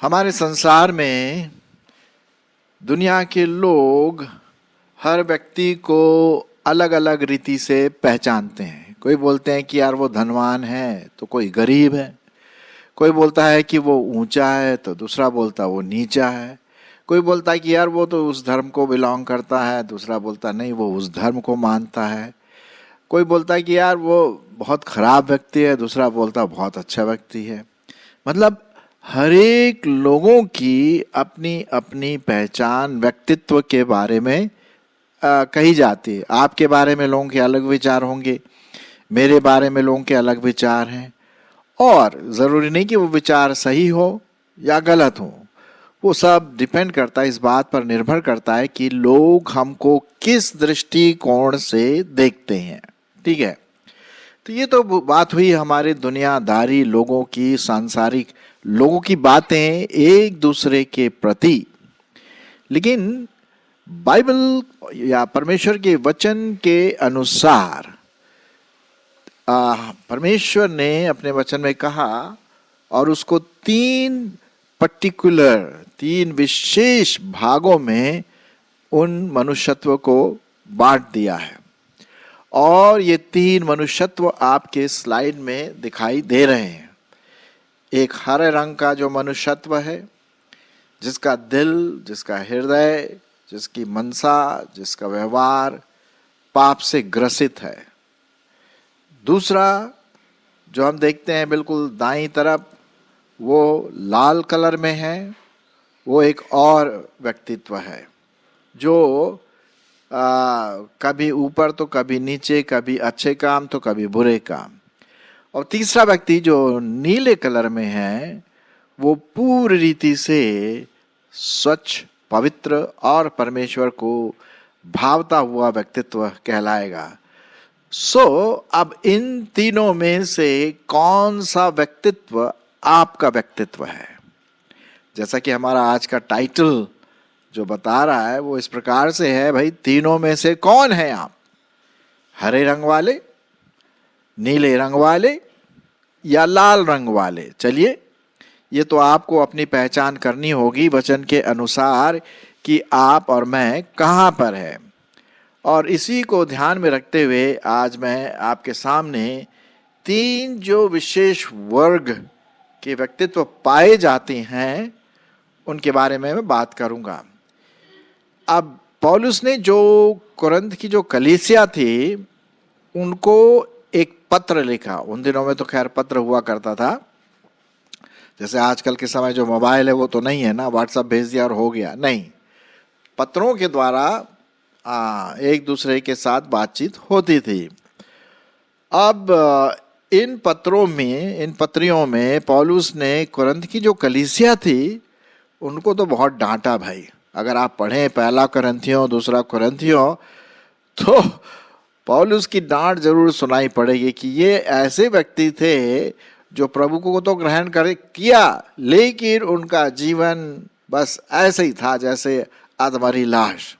हमारे संसार में दुनिया के लोग हर व्यक्ति को अलग अलग रीति से पहचानते हैं। कोई बोलते हैं कि यार वो धनवान है तो कोई गरीब है, कोई बोलता है कि वो ऊंचा है तो दूसरा बोलता है वो नीचा है, कोई बोलता है कि यार वो तो उस धर्म को बिलोंग करता है, दूसरा बोलता नहीं वो उस धर्म को मानता है, कोई बोलता है कि यार वो बहुत खराब व्यक्ति है, दूसरा बोलता है बहुत अच्छा व्यक्ति है। मतलब हर एक लोगों की अपनी अपनी पहचान व्यक्तित्व के बारे में कही जाती है। आपके बारे में लोगों के अलग विचार होंगे, मेरे बारे में लोगों के अलग विचार हैं, और ज़रूरी नहीं कि वो विचार सही हो या गलत हो। वो सब डिपेंड करता है, इस बात पर निर्भर करता है कि लोग हमको किस दृष्टिकोण से देखते हैं। ठीक है, तो ये तो बात हुई हमारे दुनियादारी लोगों की, सांसारिक लोगों की बातें एक दूसरे के प्रति। लेकिन बाइबल या परमेश्वर के वचन के अनुसार परमेश्वर ने अपने वचन में कहा और उसको तीन विशेष भागों में उन मनुष्यत्व को बांट दिया है। और ये तीन मनुष्यत्व आपके स्लाइड में दिखाई दे रहे हैं। एक हरे रंग का जो मनुष्यत्व है, जिसका दिल, जिसका हृदय, जिसकी मनसा, जिसका व्यवहार पाप से ग्रसित है। दूसरा जो हम देखते हैं बिल्कुल दाईं तरफ, वो लाल कलर में है, वो एक और व्यक्तित्व है जो कभी ऊपर तो कभी नीचे, कभी अच्छे काम तो कभी बुरे काम। और तीसरा व्यक्ति जो नीले कलर में है, वो पूरी रीति से स्वच्छ, पवित्र और परमेश्वर को भावता हुआ व्यक्तित्व कहलाएगा। अब इन तीनों में से कौन सा व्यक्तित्व आपका व्यक्तित्व है? जैसा कि हमारा आज का टाइटल जो बता रहा है वो इस प्रकार से है, भाई तीनों में से कौन है आप? हरे रंग वाले, नीले रंग वाले या लाल रंग वाले? चलिए, ये तो आपको अपनी पहचान करनी होगी वचन के अनुसार कि आप और मैं कहाँ पर है। और इसी को ध्यान में रखते हुए आज मैं आपके सामने तीन जो विशेष वर्ग के व्यक्तित्व पाए जाते हैं उनके बारे में मैं बात करूंगा। अब पौलुस ने जो कुरिन्थ की जो कलीसिया थी उनको एक पत्र लिखा। उन दिनों में तो खैर पत्र हुआ करता था, जैसे आजकल के समय जो मोबाइल है वो तो नहीं है ना, व्हाट्सएप भेज दिया और हो गया। नहीं, पत्रों के द्वारा एक दूसरे के साथ बातचीत होती थी। अब इन पत्रियों में पौलुस ने कुरिन्थ की जो कलीसिया थी उनको तो बहुत डांटा भाई। अगर आप पढ़ें पहला कुरिन्थियों, दूसरा कुरिन्थियों, तो पौलुस की डांट जरूर सुनाई पड़ेगी कि ये ऐसे व्यक्ति थे जो प्रभु को तो ग्रहण किया, लेकिन उनका जीवन बस ऐसे ही था जैसे अधमरी लाश,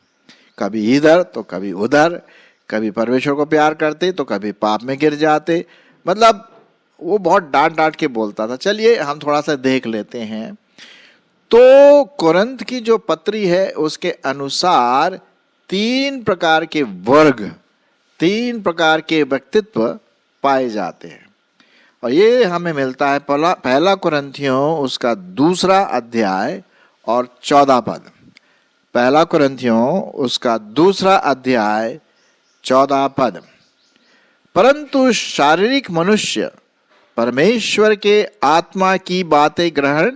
कभी इधर तो कभी उधर, कभी परमेश्वर को प्यार करते तो कभी पाप में गिर जाते। मतलब वो बहुत डांट के बोलता था। चलिए हम थोड़ा सा देख लेते हैं। तो कुरिन्थ की जो पत्री है उसके अनुसार तीन प्रकार के वर्ग, तीन प्रकार के व्यक्तित्व पाए जाते हैं। और ये हमें मिलता है पहला कुरिन्थियों उसका 2 अध्याय और 14 पद। पहला कुरिन्थियों उसका 2 अध्याय 14 पद। परंतु शारीरिक मनुष्य परमेश्वर के आत्मा की बातें ग्रहण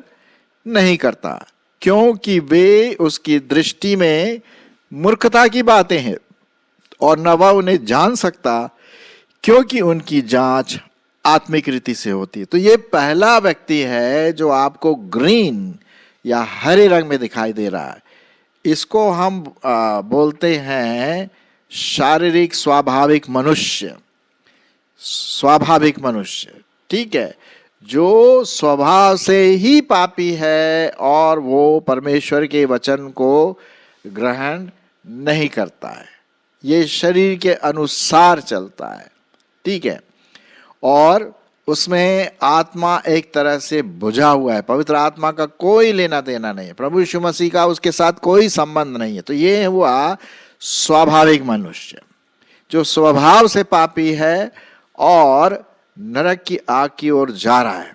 नहीं करता, क्योंकि वे उसकी दृष्टि में मूर्खता की बातें हैं और न वह उन्हें जान सकता, क्योंकि उनकी जांच आत्मिक रीति से होती है। तो ये पहला व्यक्ति है जो आपको ग्रीन या हरे रंग में दिखाई दे रहा है। इसको हम बोलते हैं शारीरिक स्वाभाविक मनुष्य। स्वाभाविक मनुष्य, ठीक है, जो स्वभाव से ही पापी है और वो परमेश्वर के वचन को ग्रहण नहीं करता है, ये शरीर के अनुसार चलता है, ठीक है। और उसमें आत्मा एक तरह से बुझा हुआ है, पवित्र आत्मा का कोई लेना देना नहीं है, प्रभु यीशु मसीह का उसके साथ कोई संबंध नहीं है। तो ये हुआ स्वाभाविक मनुष्य जो स्वभाव से पापी है और नरक की आग की ओर जा रहा है।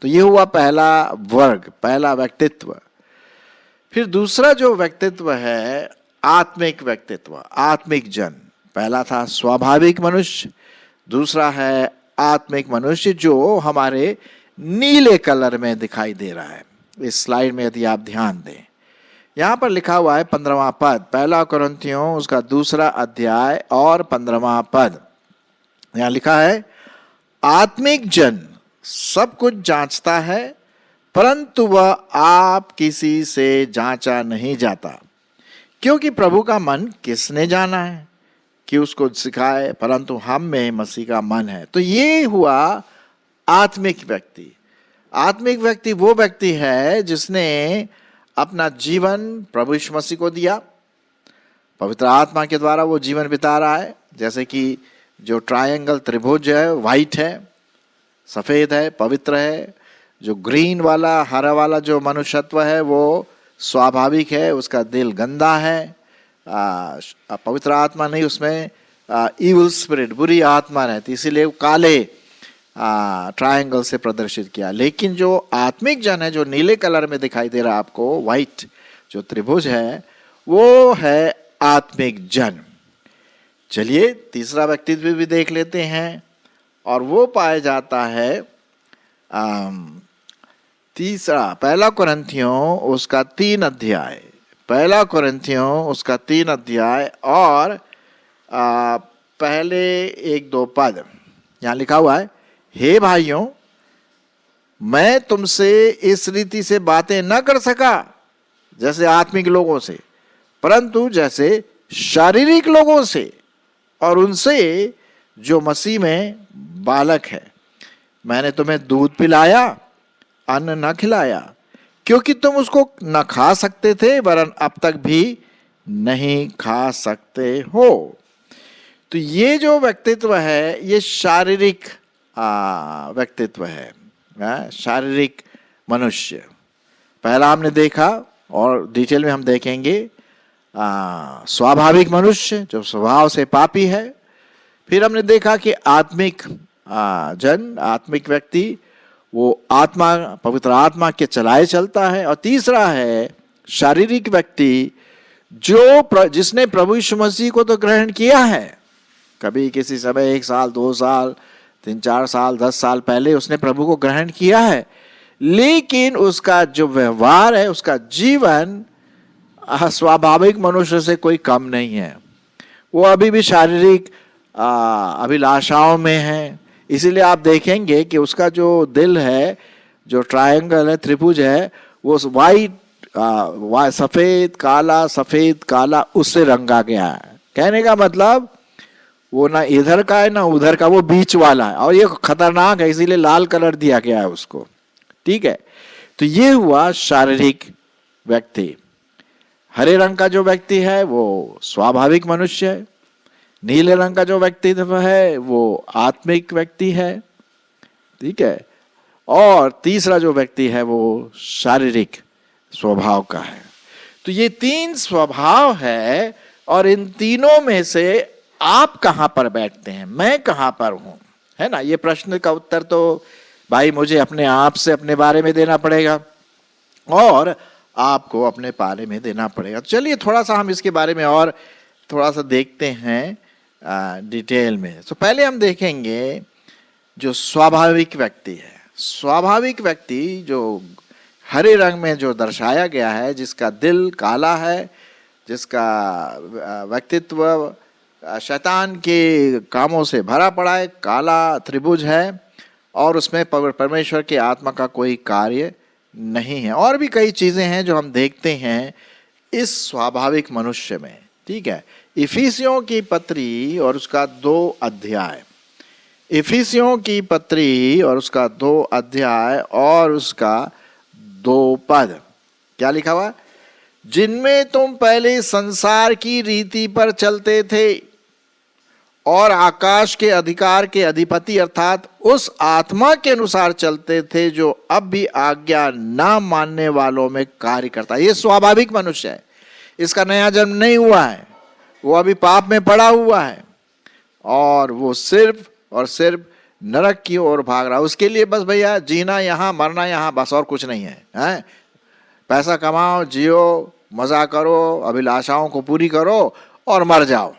तो ये हुआ पहला वर्ग, पहला व्यक्तित्व। फिर दूसरा जो व्यक्तित्व है आत्मिक व्यक्तित्व, आत्मिक जन। पहला था स्वाभाविक मनुष्य, दूसरा है आत्मिक मनुष्य जो हमारे नीले कलर में दिखाई दे रहा है। इस स्लाइड में यदि आप ध्यान दें, यहां पर लिखा हुआ है 15वां पद, पहला कुरिन्थियों उसका 2 अध्याय और 15वां पद। यहां लिखा है, आत्मिक जन सब कुछ जांचता है, परंतु वह आप किसी से जांचा नहीं जाता, क्योंकि प्रभु का मन किसने जाना है कि उसको सिखाए, परंतु हम में मसीह का मन है। तो ये हुआ आत्मिक व्यक्ति। आत्मिक व्यक्ति वो व्यक्ति है जिसने अपना जीवन प्रभु यीशु मसीह को दिया, पवित्र आत्मा के द्वारा वो जीवन बिता रहा है। जैसे कि जो ट्रायंगल त्रिभुज है, वाइट है, सफेद है, पवित्र है। जो ग्रीन वाला, हरा वाला जो मनुष्यत्व है वो स्वाभाविक है, उसका दिल गंदा है, पवित्र आत्मा नहीं, उसमें इविल स्पिरिट, बुरी आत्मा रहती, इसीलिए काले ट्रायंगल से प्रदर्शित किया। लेकिन जो आत्मिक जन है, जो नीले कलर में दिखाई दे रहा है आपको, व्हाइट जो त्रिभुज है, वो है आत्मिक जन। चलिए तीसरा व्यक्तित्व भी देख लेते हैं, और वो पाया जाता है तीसरा, पहला कुरिन्थियों उसका 3 अध्याय, पहला कुरिन्थियों उसका 3 अध्याय और पहले 1-2 पद। यहाँ लिखा हुआ है, हे भाइयों, मैं तुमसे इस रीति से बातें न कर सका जैसे आत्मिक लोगों से, परंतु जैसे शारीरिक लोगों से, और उनसे जो मसीह में बालक है। मैंने तुम्हें दूध पिलाया, अन्न न खिलाया, क्योंकि तुम उसको न खा सकते थे, वरन अब तक भी नहीं खा सकते हो। तो ये जो व्यक्तित्व है ये शारीरिक व्यक्तित्व है, शारीरिक मनुष्य। पहला हमने देखा और डिटेल में हम देखेंगे स्वाभाविक मनुष्य जो स्वभाव से पापी है। फिर हमने देखा कि आत्मिक जन, आत्मिक व्यक्ति, वो आत्मा, पवित्र आत्मा के चलाए चलता है। और तीसरा है शारीरिक व्यक्ति जो जिसने प्रभु यीशु मसीह को तो ग्रहण किया है, कभी किसी समय 1 साल, 2 साल, 3-4 साल, 10 साल पहले उसने प्रभु को ग्रहण किया है, लेकिन उसका जो व्यवहार है, उसका जीवन स्वाभाविक मनुष्य से कोई कम नहीं है। वो अभी भी शारीरिक अभिलाषाओं में है। इसीलिए आप देखेंगे कि उसका जो दिल है, जो ट्रायंगल है, त्रिभुज है, वो वाइट, सफेद काला, सफेद काला उससे रंगा गया है। कहने का मतलब वो ना इधर का है ना उधर का, वो बीच वाला है, और ये खतरनाक है, इसीलिए लाल कलर दिया गया है उसको। ठीक है, तो ये हुआ शारीरिक व्यक्ति। हरे रंग का जो व्यक्ति है वो स्वाभाविक मनुष्य है, नीले रंग का जो व्यक्तित्व है वो आत्मिक व्यक्ति है। ठीक है, और तीसरा जो व्यक्ति है वो शारीरिक स्वभाव का है। तो ये 3 स्वभाव है, और इन तीनों में से आप कहां पर बैठते हैं, मैं कहां पर हूं, है ना। ये प्रश्न का उत्तर तो भाई मुझे अपने आप से अपने बारे में देना पड़ेगा, और आपको अपने बारे में देना पड़ेगा। चलिए थोड़ा सा हम इसके बारे में और थोड़ा सा देखते हैं डिटेल में। तो पहले हम देखेंगे जो स्वाभाविक व्यक्ति है। स्वाभाविक व्यक्ति जो हरे रंग में जो दर्शाया गया है, जिसका दिल काला है, जिसका व्यक्तित्व शैतान के कामों से भरा पड़ा है, काला त्रिभुज है, और उसमें परमेश्वर के आत्मा का कोई कार्य नहीं है। और भी कई चीजें हैं जो हम देखते हैं इस स्वाभाविक मनुष्य में। ठीक है, इफिसियों की पत्री और उसका 2 अध्याय, इफिसियों की पत्री और उसका 2 अध्याय और उसका 2 पद। क्या लिखा हुआ? जिनमें तुम पहले संसार की रीति पर चलते थे और आकाश के अधिकार के अधिपति अर्थात उस आत्मा के अनुसार चलते थे जो अब भी आज्ञा ना मानने वालों में कार्य करता है। ये स्वाभाविक मनुष्य है, इसका नया जन्म नहीं हुआ है, वो अभी पाप में पड़ा हुआ है और वो सिर्फ और सिर्फ नरक की ओर भाग रहा है। उसके लिए बस भैया जीना यहाँ, मरना यहाँ, बस और कुछ नहीं है। पैसा कमाओ, जियो, मजा करो, अभिलाषाओं को पूरी करो और मर जाओ,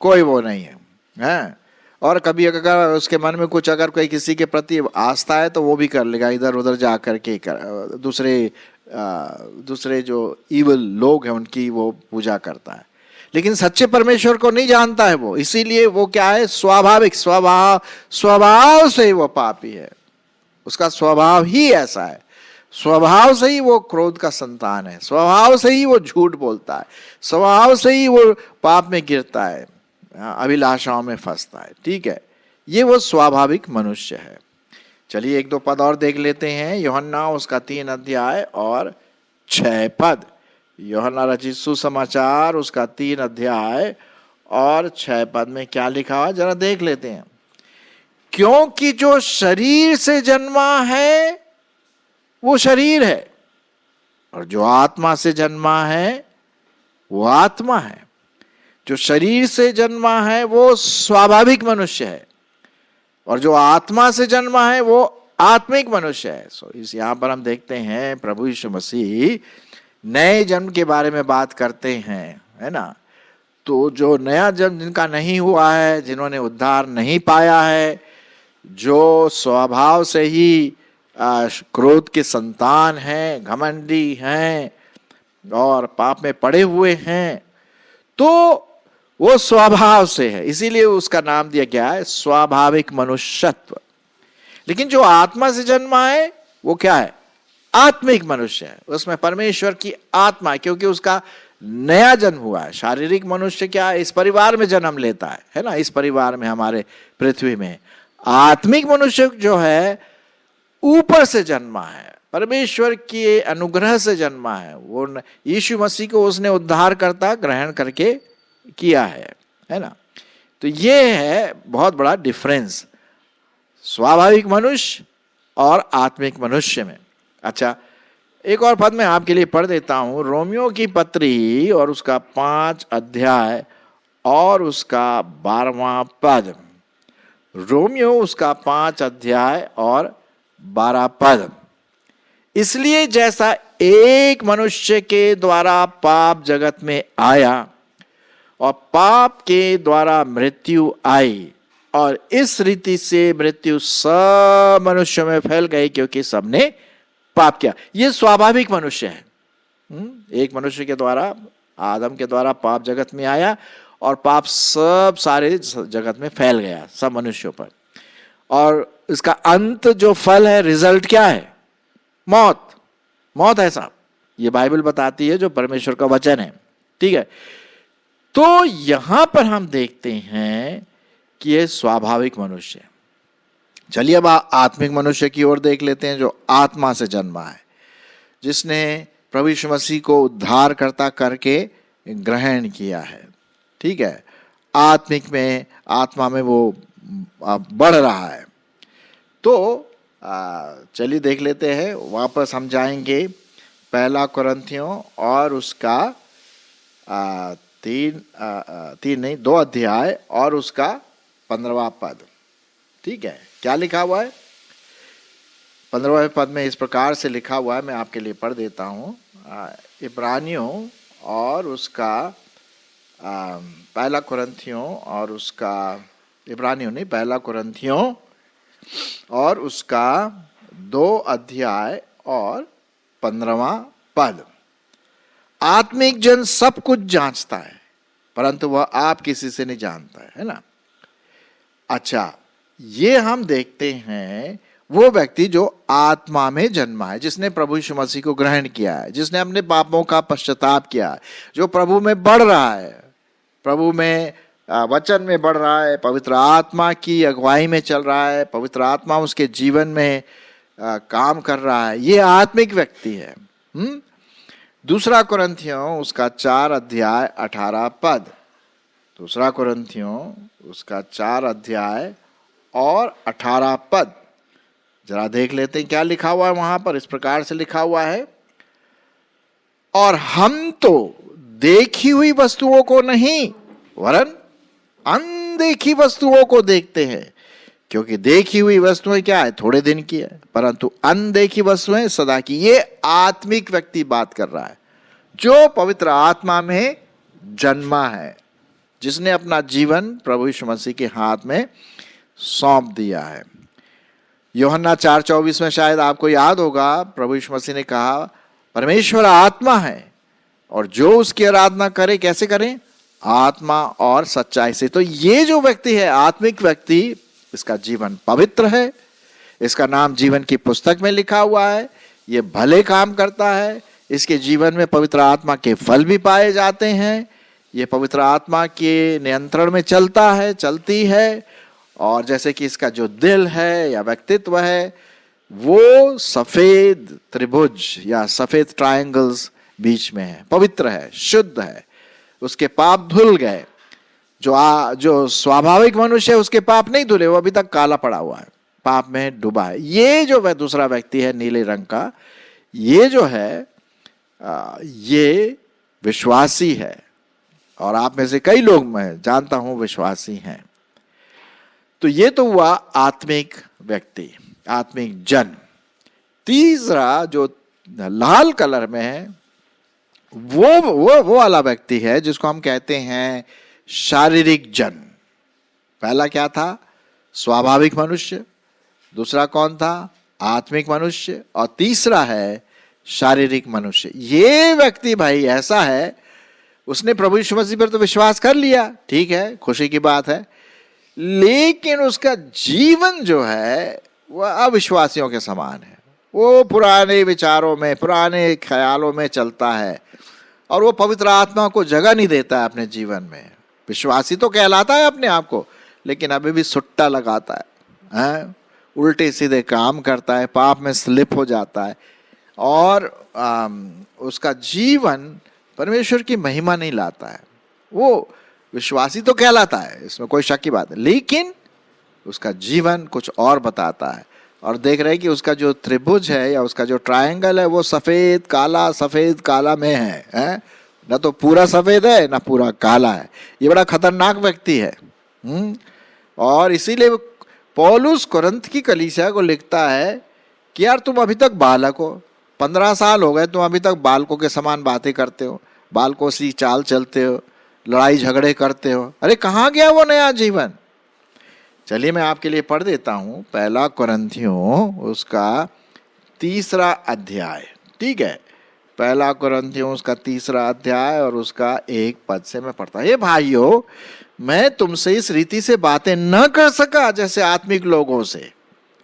कोई वो नहीं है। और कभी अगर उसके मन में कुछ अगर कोई किसी के प्रति आस्था है तो वो भी कर लेगा, इधर उधर जा करके दूसरे जो इविल लोग हैं उनकी वो पूजा करता है, लेकिन सच्चे परमेश्वर को नहीं जानता है वो। इसीलिए वो क्या है, स्वाभाविक स्वभाव से ही वो पापी है, उसका स्वभाव ही ऐसा है, स्वभाव से ही वो क्रोध का संतान है, स्वभाव से ही वो झूठ बोलता है, स्वभाव से ही वो पाप में गिरता है, अभिलाषाओं में फंसता है। ठीक है, ये वो स्वाभाविक मनुष्य है। चलिए एक दो पद और देख लेते हैं। यूहन्ना उसका 3 अध्याय और 6 पद। यूहन्ना रचित सुसमाचार उसका 3 अध्याय और 6 पद में क्या लिखा हुआ जरा देख लेते हैं। क्योंकि जो शरीर से जन्मा है वो शरीर है, और जो आत्मा से जन्मा है वो आत्मा है। जो शरीर से जन्मा है वो स्वाभाविक मनुष्य है, और जो आत्मा से जन्मा है वो आत्मिक मनुष्य है। इस यहां पर हम देखते हैं प्रभु यीशु मसीह नए जन्म के बारे में बात करते हैं, है ना। तो जो नया जन्म जिनका नहीं हुआ है, जिन्होंने उद्धार नहीं पाया है, जो स्वभाव से ही क्रोध के संतान हैं, घमंडी हैं और पाप में पड़े हुए हैं, तो वो स्वभाव से है, इसीलिए उसका नाम दिया गया है स्वाभाविक मनुष्यत्व। लेकिन जो आत्मा से जन्मा है वो क्या है, आत्मिक मनुष्य है, उसमें परमेश्वर की आत्मा है, क्योंकि उसका नया जन्म हुआ है। शारीरिक मनुष्य क्या है, इस परिवार में जन्म लेता है ना, इस परिवार में, हमारे पृथ्वी में। आत्मिक मनुष्य जो है ऊपर से जन्मा है, परमेश्वर के अनुग्रह से जन्मा है, वो यीशु मसीह को उसने उद्धारकर्ता ग्रहण करके किया है ना। तो ये है बहुत बड़ा डिफरेंस स्वाभाविक मनुष्य और आत्मिक मनुष्य में। अच्छा, एक और पद मैं आपके लिए पढ़ देता हूं, रोमियो की पत्री और उसका 5 अध्याय और उसका 12वां पद। रोमियो उसका 5 अध्याय और 12 पद। इसलिए जैसा एक मनुष्य के द्वारा पाप जगत में आया और पाप के द्वारा मृत्यु आई, और इस रीति से मृत्यु सब मनुष्यों में फैल गई क्योंकि सबने पाप किया। ये स्वाभाविक मनुष्य है। एक मनुष्य के द्वारा, आदम के द्वारा पाप जगत में आया और पाप सब सारे जगत में फैल गया, सब मनुष्यों पर। और इसका अंत जो फल है, रिजल्ट क्या है, मौत। मौत है साहब, ये बाइबल बताती है, जो परमेश्वर का वचन है। ठीक है, तो यहां पर हम देखते हैं कि ये स्वाभाविक मनुष्य है। चलिए अब आत्मिक मनुष्य की ओर देख लेते हैं, जो आत्मा से जन्मा है, जिसने प्रभु यीशु मसीह को उद्धारकर्ता करके ग्रहण किया है। ठीक है, आत्मिक में, आत्मा में वो बढ़ रहा है। तो चलिए देख लेते हैं, वापस हम जाएंगे 1 कुरिन्थियों और उसका 2 अध्याय और उसका 15वां पद। ठीक है, क्या लिखा हुआ है 15वें पद में? इस प्रकार से लिखा हुआ है, मैं आपके लिए पढ़ देता हूँ। इब्रानियों और उसका 1 कुरिन्थियों और उसका, इब्रानियों नहीं, 1 कुरिन्थियों और उसका 2 अध्याय और 15वां पद। आत्मिक जन सब कुछ जांचता है, परंतु वह आप किसी से नहीं जानता है ना। अच्छा, ये हम देखते हैं वो व्यक्ति जो आत्मा में जन्मा है, जिसने प्रभु यीशु मसीह को ग्रहण किया है, जिसने अपने पापों का पश्चाताप किया है, जो प्रभु में बढ़ रहा है, प्रभु में, वचन में बढ़ रहा है, पवित्र आत्मा की अगुवाई में चल रहा है, पवित्र आत्मा उसके जीवन में काम कर रहा है, ये आत्मिक व्यक्ति है। 2 कुरिन्थियों उसका 4 अध्याय 18 पद। दूसरा कुरिन्थियों उसका 4 अध्याय और 18 पद जरा देख लेते हैं क्या लिखा हुआ है वहां पर। इस प्रकार से लिखा हुआ है, और हम तो देखी हुई वस्तुओं को नहीं वरन अनदेखी वस्तुओं को देखते हैं, क्योंकि देखी हुई वस्तुएं क्या है, थोड़े दिन की है, परंतु अनदेखी वस्तुएं सदा की। ये आत्मिक व्यक्ति बात कर रहा है जो पवित्र आत्मा में जन्मा है, जिसने अपना जीवन प्रभु यीशु मसीह के हाथ में सौंप दिया है। यूहन्ना 4:24 में शायद आपको याद होगा, प्रभु यीशु मसीह ने कहा परमेश्वर आत्मा है और जो उसकी आराधना करे कैसे करें, आत्मा और सच्चाई से। तो ये जो व्यक्ति है आत्मिक व्यक्ति, इसका जीवन पवित्र है, इसका नाम जीवन की पुस्तक में लिखा हुआ है, ये भले काम करता है, इसके जीवन में पवित्र आत्मा के फल भी पाए जाते हैं, ये पवित्र आत्मा के नियंत्रण में चलता है, चलती है, और जैसे कि इसका जो दिल है या व्यक्तित्व है वो सफेद त्रिभुज या सफेद ट्रायंगल्स बीच में है, पवित्र है, शुद्ध है, उसके पाप धुल गए। जो स्वाभाविक मनुष्य है उसके पाप नहीं धुले, वो अभी तक काला पड़ा हुआ है, पाप में डूबा है। ये जो वह दूसरा व्यक्ति है नीले रंग का, ये जो है ये विश्वासी है, और आप में से कई लोग मैं जानता हूं विश्वासी हैं। तो ये तो हुआ आत्मिक व्यक्ति, आत्मिक जन। तीसरा जो लाल कलर में है वो वाला व्यक्ति है जिसको हम कहते हैं शारीरिक जन। पहला क्या था, स्वाभाविक मनुष्य, दूसरा कौन था, आत्मिक मनुष्य, और तीसरा है शारीरिक मनुष्य। ये व्यक्ति भाई ऐसा है, उसने प्रभु यीशु मसीह पर तो विश्वास कर लिया, ठीक है, खुशी की बात है, लेकिन उसका जीवन जो है वह अविश्वासियों के समान है। वो पुराने विचारों में, पुराने ख्यालों में चलता है और वो पवित्र आत्मा को जगह नहीं देता है अपने जीवन में। विश्वासी तो कहलाता है अपने आप को, लेकिन अभी भी सुट्टा लगाता है, उल्टे सीधे काम करता है, पाप में स्लिप हो जाता है, और उसका जीवन परमेश्वर की महिमा नहीं लाता है। वो विश्वासी तो कहलाता है, इसमें कोई शक की बात है, लेकिन उसका जीवन कुछ और बताता है। और देख रहे हैं कि उसका जो त्रिभुज है या उसका जो ट्रायंगल है वो सफेद काला में है, ना तो पूरा सफेद है ना पूरा काला है। ये बड़ा खतरनाक व्यक्ति है। और इसीलिए पौलुस कुरिन्थ की कलीसिया को लिखता है कि यार तुम अभी तक बालक हो, 15 साल हो गए, तुम अभी तक बालकों के समान बातें करते हो, बालकों सी चाल चलते हो, लड़ाई झगड़े करते हो। अरे कहाँ गया वो नया जीवन? चलिए मैं आपके लिए पढ़ देता हूँ, पहला कुरिन्थियों उसका 3 अध्याय, ठीक है, पहला कुरिन्थियों उसका 3 अध्याय और उसका 1 पद से मैं पढ़ता हूँ। हे भाइयों, मैं तुमसे इस रीति से बातें न कर सका जैसे आत्मिक लोगों से,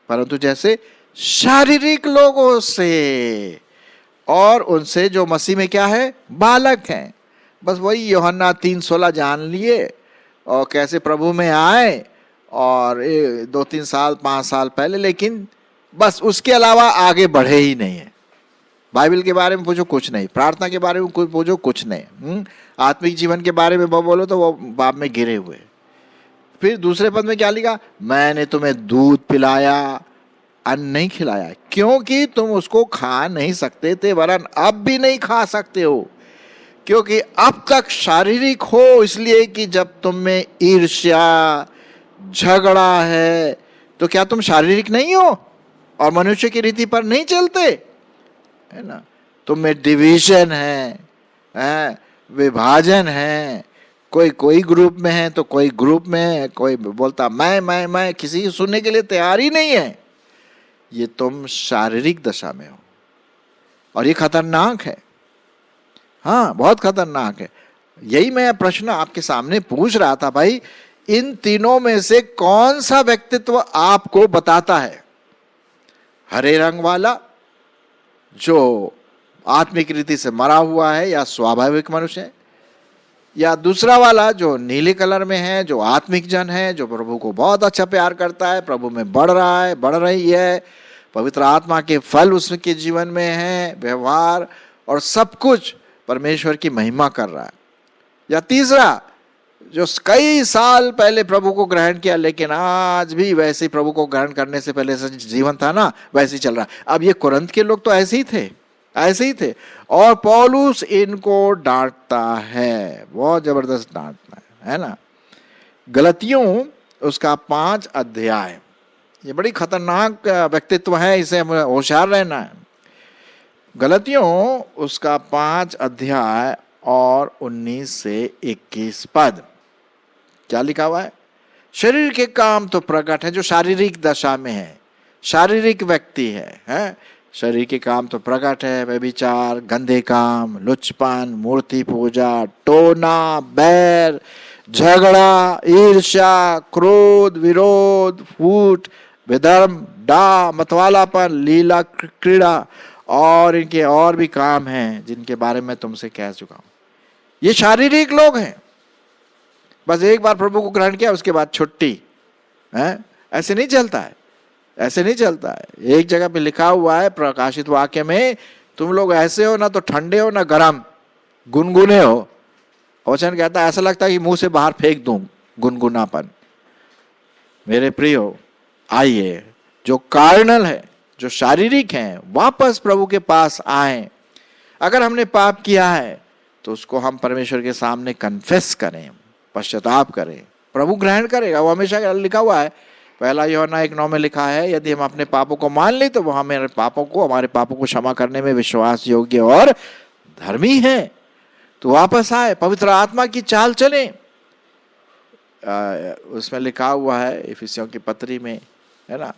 परंतु जैसे शारीरिक लोगों से, और उनसे जो मसीह में क्या है, बालक हैं। बस वही यूहन्ना 3:16 जान लिए और कैसे प्रभु में आए, और 2-3 साल 5 साल पहले, लेकिन बस उसके अलावा आगे बढ़े ही नहीं है। बाइबल के बारे में पूछो कुछ नहीं, प्रार्थना के बारे में कुछ पूछो कुछ नहीं, आत्मिक जीवन के बारे में बोलो तो वो बाप में गिरे हुए। फिर दूसरे पद में क्या लिखा, मैंने तुम्हें दूध पिलाया, अन्न नहीं खिलाया, क्योंकि तुम उसको खा नहीं सकते थे, वरन अब भी नहीं खा सकते हो, क्योंकि अब तक शारीरिक हो, इसलिए कि जब तुम में ईर्ष्या झगड़ा है तो क्या तुम शारीरिक नहीं हो और मनुष्य की रीति पर नहीं चलते, है ना? तुम में डिवीजन है, विभाजन है, कोई ग्रुप में है तो कोई ग्रुप में है, कोई बोलता मैं, किसी सुनने के लिए तैयार ही नहीं है। ये तुम शारीरिक दशा में हो, और ये खतरनाक है, हाँ बहुत खतरनाक है। यही मैं प्रश्न आपके सामने पूछ रहा था, भाई इन तीनों में से कौन सा व्यक्तित्व आपको बताता है? हरे रंग वाला जो आत्मिक रीति से मरा हुआ है या स्वाभाविक मनुष्य है, या दूसरा वाला जो नीले कलर में है, जो आत्मिक जन है, जो प्रभु को बहुत अच्छा प्यार करता है, प्रभु में बढ़ रहा है, बढ़ रही है, पवित्र आत्मा के फल उसके जीवन में है, व्यवहार और सब कुछ परमेश्वर की महिमा कर रहा है। या तीसरा जो कई साल पहले प्रभु को ग्रहण किया, लेकिन आज भी वैसे ही प्रभु को ग्रहण करने से पहले से जीवन था ना, वैसे ही चल रहा। अब ये कुरिन्थ के लोग तो ऐसे ही थे, ऐसे ही थे। और पौलुस इनको डांटता है, बहुत जबरदस्त डांटता है ना। गलतियों उसका 5 अध्याय, ये बड़ी खतरनाक व्यक्तित्व है, इसे हमें होशियार रहना है। गलतियों उसका 5 अध्याय और 19 से 21 पद, क्या लिखा हुआ है? शरीर के काम तो प्रकट है, जो शारीरिक दशा में है, शारीरिक व्यक्ति है? शरीर के काम तो प्रकट है, व्यभिचार, गंदे काम, लुचपन, मूर्ति पूजा, टोना, बैर, झगड़ा, ईर्ष्या, क्रोध, विरोध, फूट, विधर्म, डा, मतवालापन, लीला, क्रीड़ा और इनके और भी काम हैं जिनके बारे में तुमसे कह चुका हूं। ये शारीरिक लोग हैं, बस एक बार प्रभु को ग्रहण किया उसके बाद छुट्टी है। ऐसे नहीं चलता है, ऐसे नहीं चलता है। एक जगह पे लिखा हुआ है प्रकाशित वाक्य में, तुम लोग ऐसे हो ना तो ठंडे हो ना गर्म, गुनगुने हो। वचन कहता है ऐसा लगता है कि मुंह से बाहर फेंक दूं गुनगुनापन। मेरे प्रियो, आइए जो कार्नल है, जो शारीरिक हैं, वापस प्रभु के पास आए। अगर हमने पाप किया है तो उसको हम परमेश्वर के सामने कन्फेस करें, पश्चाताप करें, प्रभु ग्रहण करेगा। वो हमेशा लिखा हुआ है, 1 यूहन्ना 1:9 में लिखा है, यदि हम अपने पापों को मान लें तो वो हमारे पापों को क्षमा करने में विश्वास योग्य और धर्मी है। तो वापस आए, पवित्र आत्मा की चाल चले। उसमें लिखा हुआ है इफिसियों की पत्री में, है ना,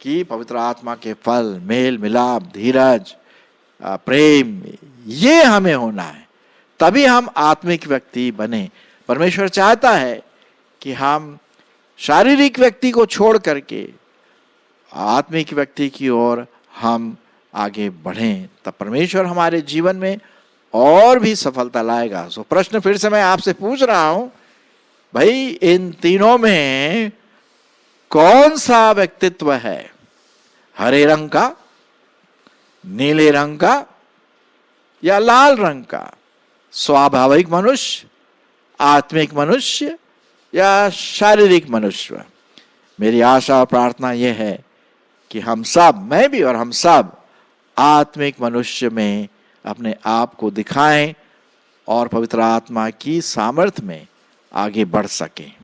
कि पवित्र आत्मा के फल मेल मिलाप, धीरज, प्रेम, ये हमें होना है, तभी हम आत्मिक व्यक्ति बने। परमेश्वर चाहता है कि हम शारीरिक व्यक्ति को छोड़ करके आत्मिक व्यक्ति की ओर हम आगे बढ़ें, तब परमेश्वर हमारे जीवन में और भी सफलता लाएगा। सो प्रश्न फिर से मैं आपसे पूछ रहा हूं, भाई इन तीनों में कौन सा व्यक्तित्व है? हरे रंग का, नीले रंग का या लाल रंग का? स्वाभाविक मनुष्य, आत्मिक मनुष्य या शारीरिक मनुष्य? मेरी आशा और प्रार्थना यह है कि हम सब, मैं भी और हम सब, आत्मिक मनुष्य में अपने आप को दिखाएं और पवित्र आत्मा की सामर्थ्य में आगे बढ़ सकें।